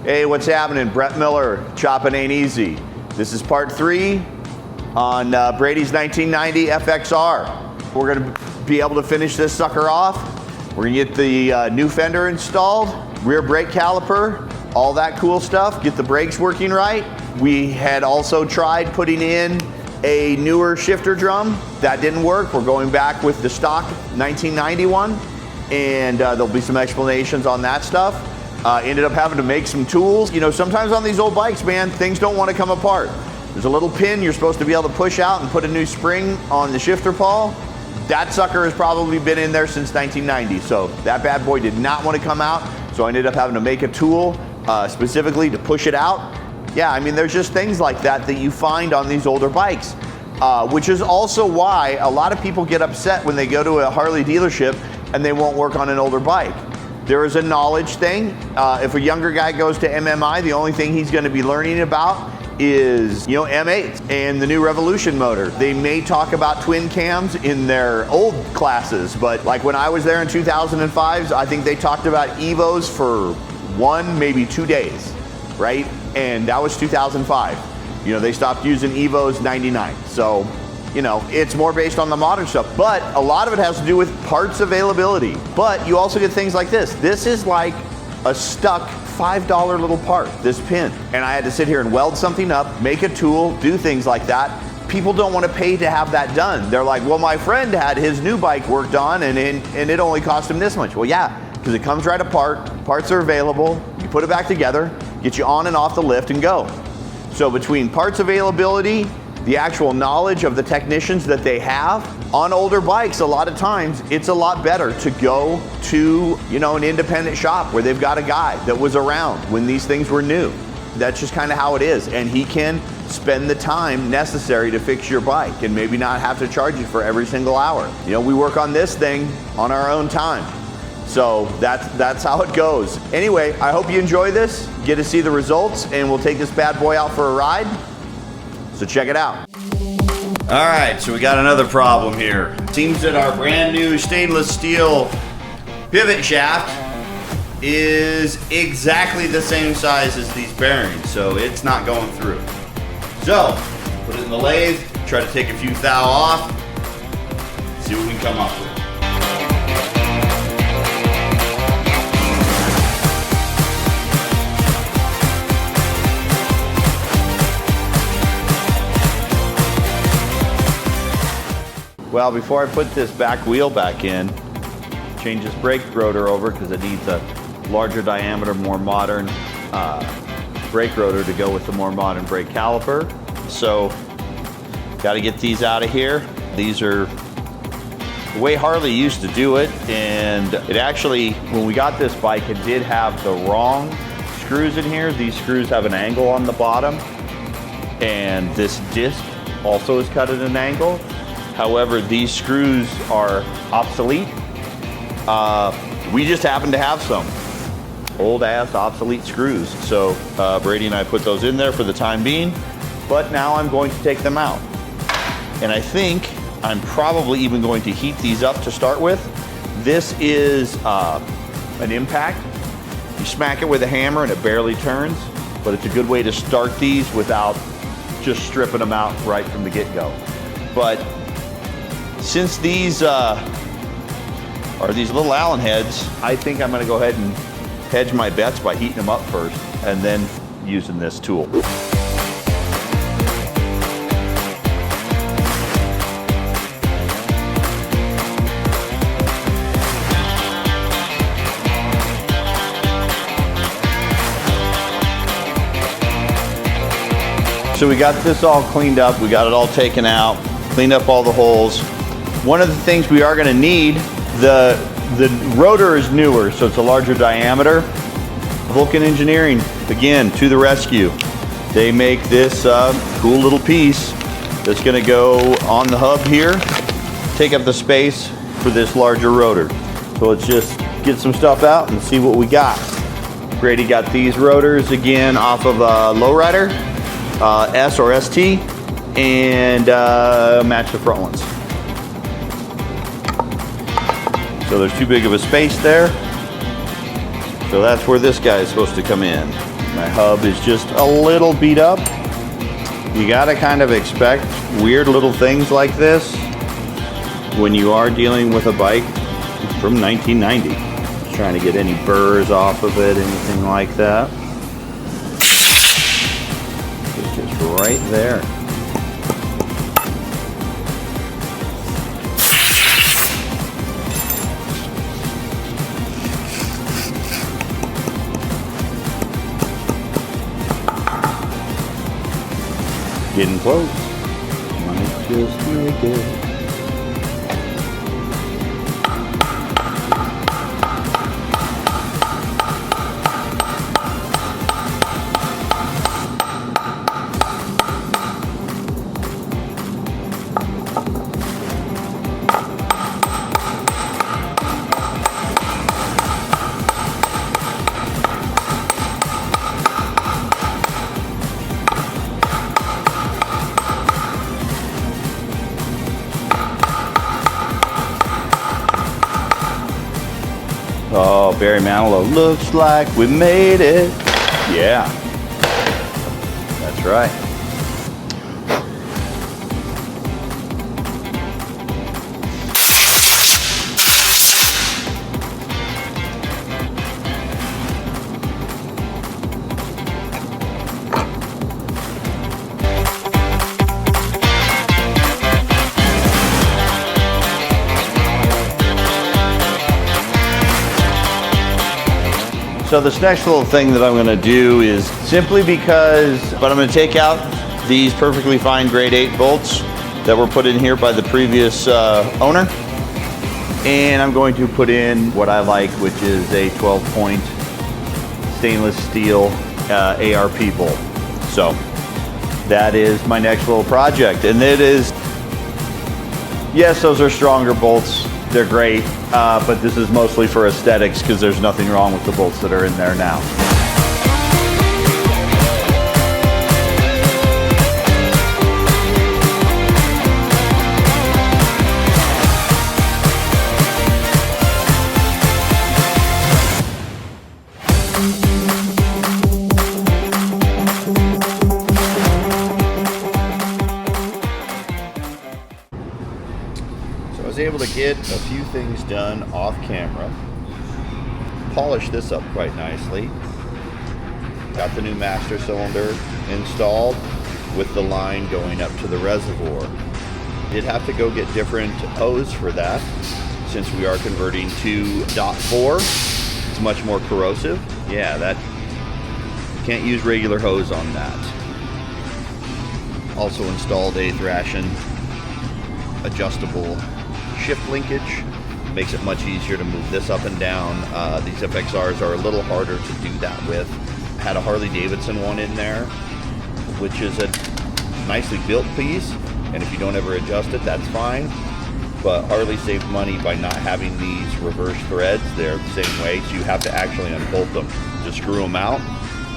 Hey, what's happening? Brett Miller, Choppin' Ain't Easy. This is part 3 on Brady's 1990 FXR. We're gonna be able to finish this sucker off. We're gonna get the new fender installed, rear brake caliper, all that cool stuff, get the brakes working right. We had also tried putting in a newer shifter drum. That didn't work. We're going back with the stock 1991, and there'll be some explanations on that stuff. Ended up having to make some tools. You know, sometimes on these old bikes, man, things don't want to come apart. There's a little pin you're supposed to be able to push out and put a new spring on the shifter pawl. That sucker has probably been in there since 1990, so that bad boy did not want to come out, so I ended up having to make a tool specifically to push it out. Yeah, I mean, there's just things like that that you find on these older bikes, which is also why a lot of people get upset when they go to a Harley dealership and they won't work on an older bike. There is a knowledge thing. If a younger guy goes to MMI, the only thing he's going to be learning about is, you know, M8 and the new Revolution motor. They may talk about twin cams in their old classes, but like when I was there in 2005, I think they talked about Evos for 1, maybe 2 days, right? And that was 2005. You know, they stopped using Evos 99. So, you know, it's more based on the modern stuff, but a lot of it has to do with parts availability. But you also get things like this. This is like a stuck $5 little part, this pin. And I had to sit here and weld something up, make a tool, do things like that. People don't want to pay to have that done. They're like, well, my friend had his new bike worked on and it only cost him this much. Well, yeah, because it comes right apart, parts are available, you put it back together, get you on and off the lift and go. So between parts availability, the actual knowledge of the technicians that they have on older bikes, a lot of times it's a lot better to go to, you know, an independent shop where they've got a guy that was around when these things were new. That's just kind of how it is, and he can spend the time necessary to fix your bike and maybe not have to charge you for every single hour. You know, we work on this thing on our own time. So that's how it goes. Anyway, I hope you enjoy this, get to see the results, and we'll take this bad boy out for a ride. So check it out. All right, so we got another problem here. Seems that our brand new stainless steel pivot shaft is exactly the same size as these bearings, so it's not going through. So, put it in the lathe, try to take a few thou off, see what we can come up with. Well, before I put this back wheel back in, change this brake rotor over because it needs a larger diameter, more modern brake rotor to go with the more modern brake caliper. So, got to get these out of here. These are the way Harley used to do it, and it actually, when we got this bike, it did have the wrong screws in here. These screws have an angle on the bottom, and this disc also is cut at an angle. However, these screws are obsolete. We just happen to have some old ass obsolete screws. So Brady and I put those in there for the time being, but now I'm going to take them out. And I think I'm probably even going to heat these up to start with. This is an impact. You smack it with a hammer and it barely turns, but it's a good way to start these without just stripping them out right from the get-go. But since these are these little Allen heads, I think I'm gonna go ahead and hedge my bets by heating them up first and then using this tool. So we got this all cleaned up, we got it all taken out, cleaned up all the holes. One of the things we are going to need, the rotor is newer, so it's a larger diameter. Vulcan Engineering, again, to the rescue. They make this cool little piece that's going to go on the hub here, take up the space for this larger rotor. So let's just get some stuff out and see what we got. Brady got these rotors again off of a lowrider, S or ST, and match the front ones. So there's too big of a space there. So that's where this guy is supposed to come in. My hub is just a little beat up. You gotta kind of expect weird little things like this when you are dealing with a bike from 1990. Just trying to get any burrs off of it, anything like that. It's just right there. Getting close. Might just make it. Oh, Barry Manilow, looks like we made it. Yeah, that's right. So this next little thing that I'm gonna do is simply because, but I'm gonna take out these perfectly fine grade 8 bolts that were put in here by the previous owner. And I'm going to put in what I like, which is a 12-point stainless steel ARP bolt. So that is my next little project. And it is, yes, those are stronger bolts. They're great, but this is mostly for aesthetics because there's nothing wrong with the bolts that are in there now. I was able to get a few things done off camera. Polish this up quite nicely. Got the new master cylinder installed with the line going up to the reservoir. Did have to go get different hose for that since we are converting to .4. It's much more corrosive. Yeah, that can't use regular hose on that. Also installed a Thrashin adjustable shift linkage. Makes it much easier to move this up and down. These FXRs are a little harder to do that with. Had a Harley-Davidson one in there, which is a nicely built piece, and if you don't ever adjust it, that's fine. But Harley saved money by not having these reverse threads. They're the same way, so you have to actually unbolt them to screw them out,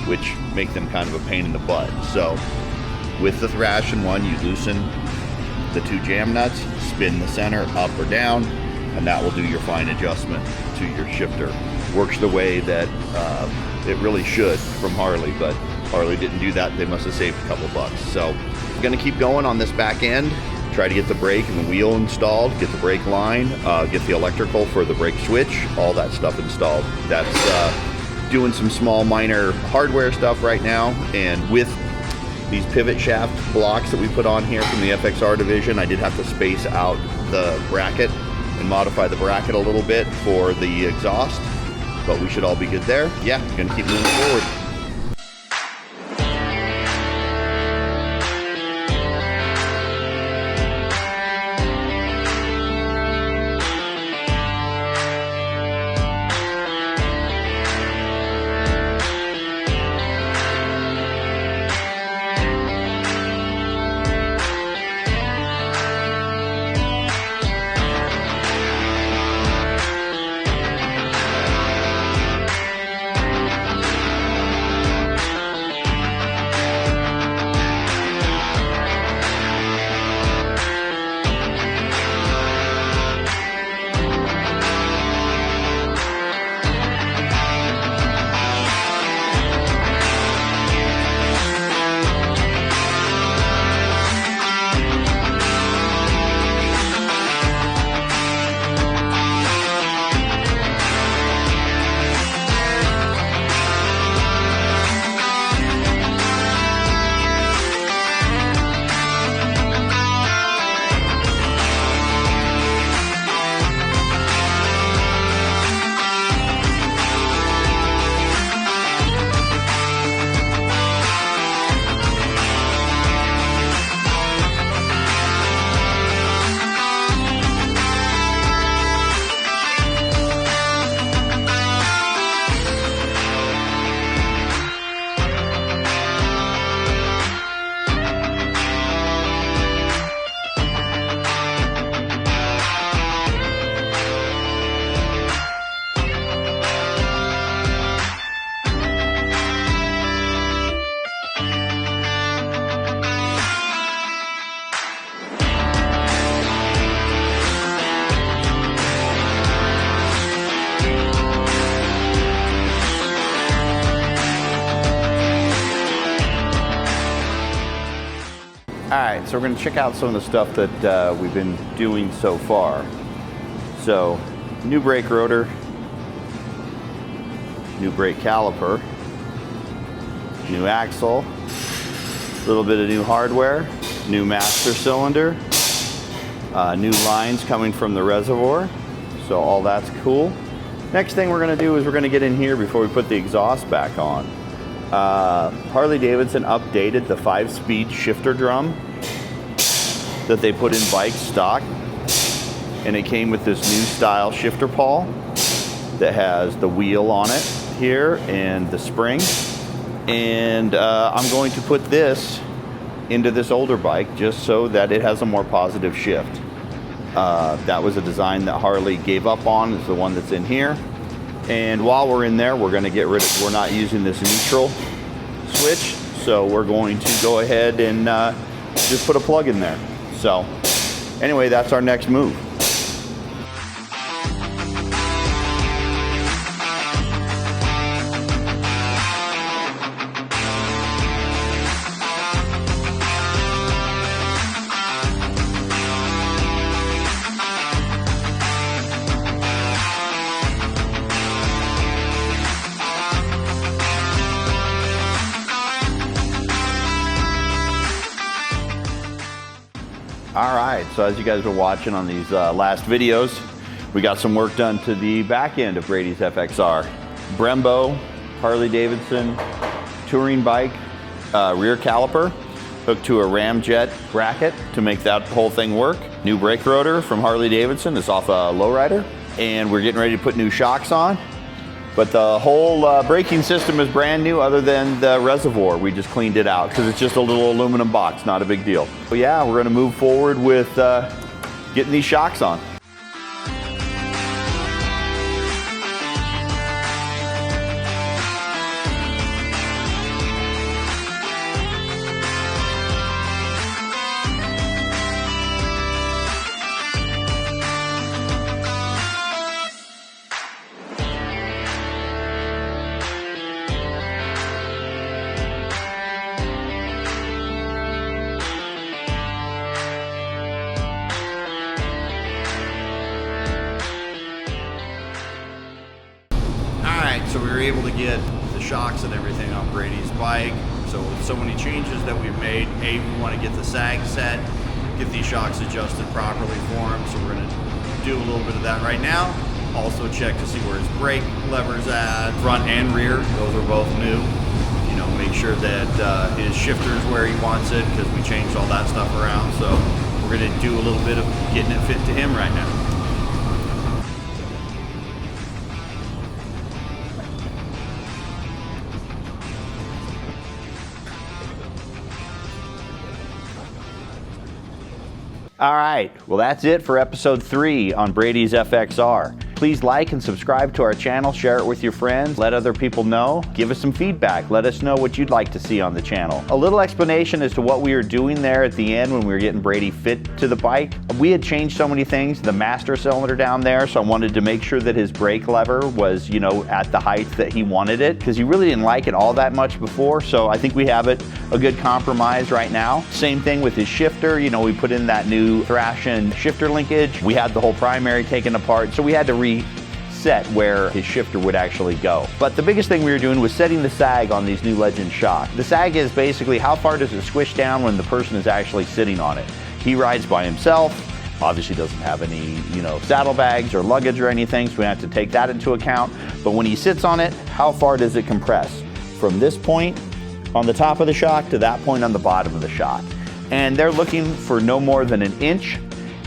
which make them kind of a pain in the butt. So with the Thrashin one, you loosen the 2 jam nuts, spin the center up or down, and that will do your fine adjustment to your shifter. Works the way that it really should from Harley, but Harley didn't do that. They must have saved a couple bucks. So I'm gonna keep going on this back end, try to get the brake and the wheel installed, get the brake line, get the electrical for the brake switch, all that stuff installed. That's doing some small minor hardware stuff right now, and with these pivot shaft blocks that we put on here from the FXR division, I did have to space out the bracket and modify the bracket a little bit for the exhaust, but we should all be good there. Yeah, gonna keep moving forward. All right, so we're gonna check out some of the stuff that we've been doing so far. So, new brake rotor, new brake caliper, new axle, a little bit of new hardware, new master cylinder, new lines coming from the reservoir, so all that's cool. Next thing we're gonna do is we're gonna get in here before we put the exhaust back on. Harley-Davidson updated the 5-speed shifter drum that they put in bike stock, and it came with this new style shifter pawl that has the wheel on it here and the spring. And I'm going to put this into this older bike just so that it has a more positive shift. That was a design that Harley gave up on, is the one that's in here. And while we're in there, we're going to get rid of, we're not using this neutral switch, so we're going to go ahead and just put a plug in there. So anyway, that's our next move. All right, so as you guys were watching on these last videos, we got some work done to the back end of Brady's FXR. Brembo, Harley-Davidson, touring bike, rear caliper, hooked to a ramjet bracket to make that whole thing work. New brake rotor from Harley-Davidson, it's off a lowrider, and we're getting ready to put new shocks on. But the whole braking system is brand new other than the reservoir. We just cleaned it out because it's just a little aluminum box, not a big deal. But yeah, we're gonna move forward with getting these shocks on. So we were able to get the shocks and everything on Brady's bike. So with so many changes that we've made, we want to get the sag set, get these shocks adjusted properly for him. So we're going to do a little bit of that right now. Also check to see where his brake lever's at, front and rear. Those are both new. You know, make sure that his shifter's where he wants it because we changed all that stuff around. So we're going to do a little bit of getting it fit to him right now. All right, well that's it for episode 3 on Brady's FXR. Please like and subscribe to our channel, share it with your friends, let other people know, give us some feedback, let us know what you'd like to see on the channel. A little explanation as to what we were doing there at the end when we were getting Brady fit to the bike. We had changed so many things, the master cylinder down there, so I wanted to make sure that his brake lever was, you know, at the height that he wanted it, because he really didn't like it all that much before, so I think we have it a good compromise right now. Same thing with his shifter, you know, we put in that new Thrashin shifter linkage. We had the whole primary taken apart, so we had to reset where his shifter would actually go. But the biggest thing we were doing was setting the sag on these new Legend shocks. The sag is basically how far does it squish down when the person is actually sitting on it. He rides by himself, obviously doesn't have any, you know, saddlebags or luggage or anything, so we have to take that into account. But when he sits on it, how far does it compress? From this point on the top of the shock to that point on the bottom of the shock. And they're looking for no more than an inch.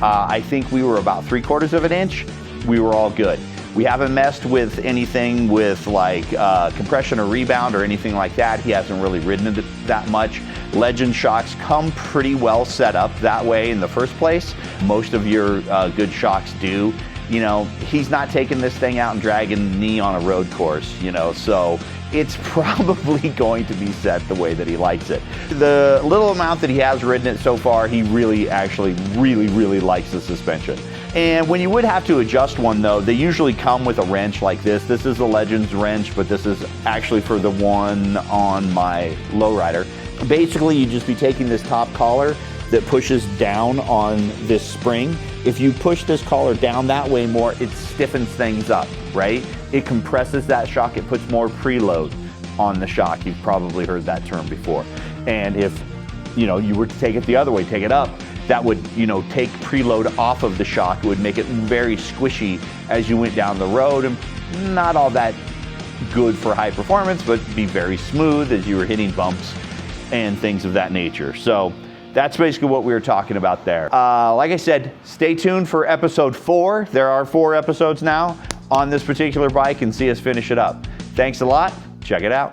I think we were about 3/4 of an inch. We were all good. We haven't messed with anything with like compression or rebound or anything like that. He hasn't really ridden it that much. Legend shocks come pretty well set up that way in the first place. Most of your good shocks do. You know, he's not taking this thing out and dragging the knee on a road course, you know, so it's probably going to be set the way that he likes it. The little amount that he has ridden it so far, he really actually really likes the suspension. And when you would have to adjust one though, they usually come with a wrench like this. This is the Legends wrench, but this is actually for the one on my lowrider. Basically, you'd just be taking this top collar that pushes down on this spring. If you push this collar down that way more, it stiffens things up, right? It compresses that shock, it puts more preload on the shock. You've probably heard that term before. And if you were to take it the other way, take it up, that would take preload off of the shock. It would make it very squishy as you went down the road, and not all that good for high performance, but be very smooth as you were hitting bumps and things of that nature. So that's basically what we were talking about there. Like I said, stay tuned for episode 4. There are 4 episodes now on this particular bike, and see us finish it up. Thanks a lot. Check it out.